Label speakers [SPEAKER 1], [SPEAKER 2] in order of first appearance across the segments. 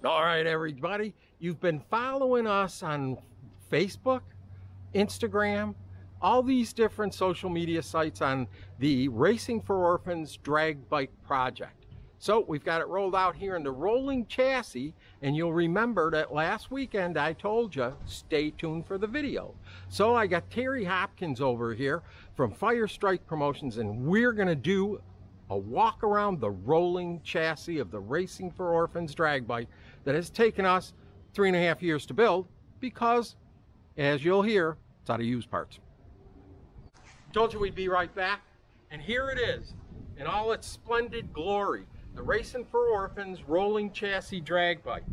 [SPEAKER 1] All right, everybody, you've been following us on Facebook, Instagram, all these different social media sites on the Racing for Orphans drag bike project. So we've got it rolled out here in the rolling chassis, and you'll remember that last weekend I told you, stay tuned for the video. So I got Terry Hopkins over here from Fire Strike Promotions, and we're gonna do a walk around the rolling chassis of the Racing for Orphans drag bike that has taken us 3.5 years to build because, as you'll hear, it's out of used parts. Told you we'd be right back, and here it is in all its splendid glory, the Racing for Orphans rolling chassis drag bike.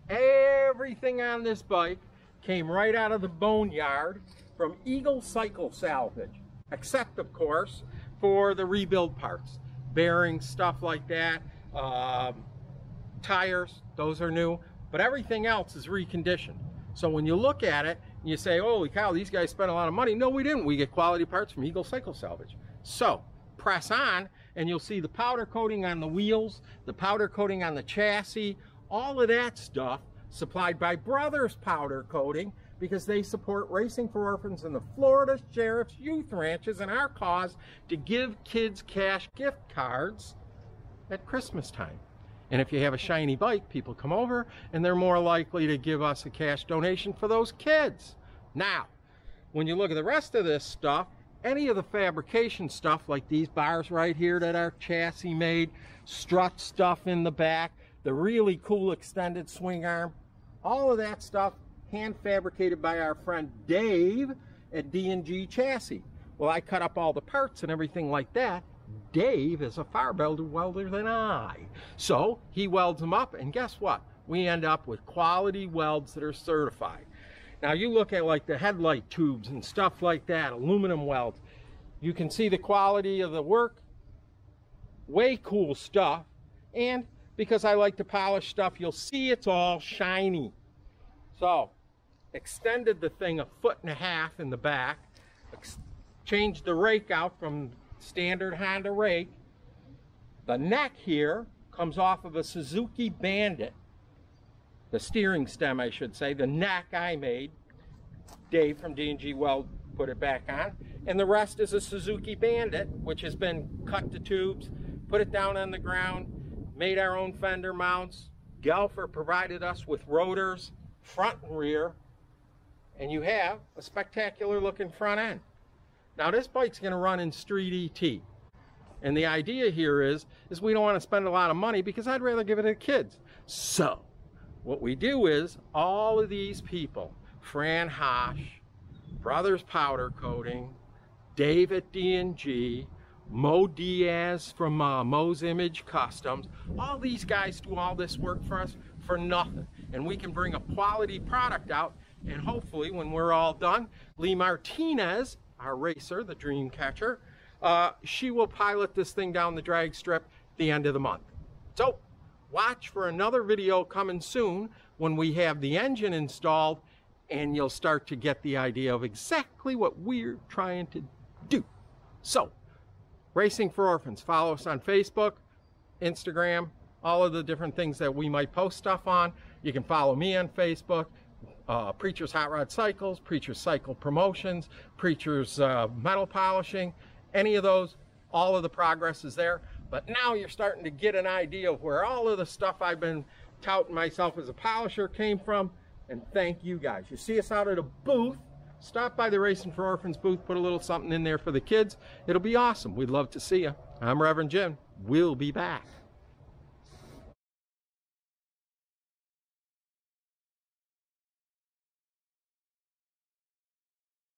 [SPEAKER 1] Everything on this bike came right out of the boneyard from Eagle Cycle Salvage, except of course for the rebuild parts. Bearings, stuff like that, tires, those are new, but everything else is reconditioned. So when you look at it, you say, holy cow, these guys spent a lot of money. No, we didn't. We get quality parts from Eagle Cycle Salvage. So press on and you'll see the powder coating on the wheels, the powder coating on the chassis, all of that stuff supplied by Brothers Powder Coating, because they support Racing for Orphans and the Florida Sheriff's Youth Ranches and our cause to give kids cash gift cards at Christmas time. And if you have a shiny bike, people come over and they're more likely to give us a cash donation for those kids. Now, when you look at the rest of this stuff, any of the fabrication stuff like these bars right here that our chassis made, strut stuff in the back, the really cool extended swing arm, all of that stuff hand fabricated by our friend Dave at D&G Chassis. Well, I cut up all the parts and everything like that. Dave is a far better welder than I. So he welds them up, and guess what? We end up with quality welds that are certified. Now you look at like the headlight tubes and stuff like that, aluminum welds. You can see the quality of the work. Way cool stuff. And because I like to polish stuff, you'll see it's all shiny. So extended the thing 1.5 feet in the back, changed the rake out from standard Honda rake. The neck here comes off of a Suzuki Bandit. The steering stem, I should say, the neck I made. Dave from D&G Weld put it back on. And the rest is a Suzuki Bandit, which has been cut to tubes, put it down on the ground, made our own fender mounts. Gelfer provided us with rotors, front and rear, and you have a spectacular looking front end. Now this bike's going to run in street ET, and the idea here is we don't want to spend a lot of money because I'd rather give it to kids. So what we do is all of these people, Fran Hosh, Brothers Powder Coating, Dave at D&G, Mo Diaz from Mo's Image Customs, all these guys do all this work for us for nothing, and we can bring a quality product out. And hopefully when we're all done, Lee Martinez, our racer, the dream catcher, she will pilot this thing down the drag strip at the end of the month. So watch for another video coming soon when we have the engine installed, and you'll start to get the idea of exactly what we're trying to do. So Racing for Orphans, follow us on Facebook, Instagram, all of the different things that we might post stuff on. You can follow me on Facebook, Preacher's Hot Rod Cycles, Preacher's Cycle Promotions, Preacher's Metal Polishing, any of those, all of the progress is there. But now you're starting to get an idea of where all of the stuff I've been touting myself as a polisher came from, and thank you guys. You see us out at a booth, stop by the Racing for Orphans booth, put a little something in there for the kids. It'll be awesome. We'd love to see you. I'm Reverend Jim. We'll be back.